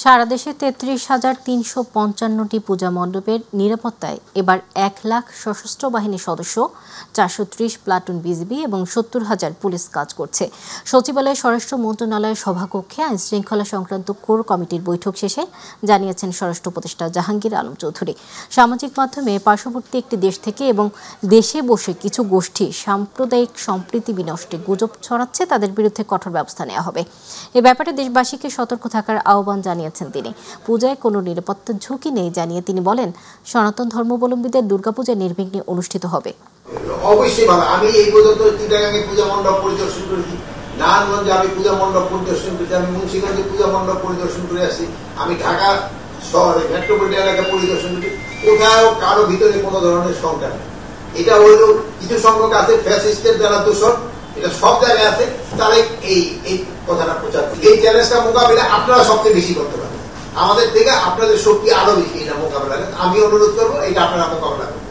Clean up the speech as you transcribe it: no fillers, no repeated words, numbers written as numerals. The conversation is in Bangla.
সারা দেশে ৩৩,৩৫৫টি পূজা মণ্ডপের নিরাপত্তায় এবার ১,০০,০০০ সশস্ত্র বাহিনীর সদস্য, ৪৩০ প্লাটুন বিজিবি এবং ৭০,০০০ পুলিশ কাজ করছে। সচিবালয়ে স্বরাষ্ট্র মন্ত্রণালয়ের সভাকক্ষে আইন শৃঙ্খলা সংক্রান্ত কোর কমিটির বৈঠক শেষে জানিয়েছেন স্বরাষ্ট্র উপদেষ্টা জাহাঙ্গীর আলম চৌধুরী। সামাজিক মাধ্যমে পার্শ্ববর্তী একটি দেশ থেকে এবং দেশে বসে কিছু গোষ্ঠী সাম্প্রদায়িক সম্প্রীতি বিনষ্টে গুজব ছড়াচ্ছে, তাদের বিরুদ্ধে কঠোর ব্যবস্থা নেওয়া হবে। এ ব্যাপারে দেশবাসীকে সতর্ক থাকার আহ্বান জানিয়েছেন তিনি। পূজায় কোনো নিরাপত্তার ঝুঁকি নেই জানিয়ে তিনি বলেন, সনাতন ধর্মাবলম্বীদের দুর্গাপূজা নির্বিঘ্নে অনুষ্ঠিত হবে। অবশ্যই ভালো। আমি এই পর্যন্ত চিটাগাঙে পূজা মণ্ডপ পরিদর্শন করেছি, নারায়ণগঞ্জে আমি পূজা মণ্ডপ পরিদর্শন করেছি, আমি মুন্সিগঞ্জে পূজা মণ্ডপ পরিদর্শন করে আসছি, আমি ঢাকা শহরে মেট্রোপলিটন এলাকা পরিদর্শন করি। কোথাও কারো ভিতরে কোনো ধরনের শঙ্কা নেই। এটা হইল কিছু সংখ্যক আছে ফ্যাসিস্টের যারা দোষর, এটা সব জায়গায় আছে, তারাই এই কথাটা প্রচার করে। এই চ্যালেঞ্জটা মোকাবিলা আপনারা সবচেয়ে বেশি করতে পারেন, আমাদের থেকে আপনাদের শক্তি আরো বেশি এটা মোকাবিলা। আমি অনুরোধ করবো এটা আপনারা মোকাবিলা করবেন।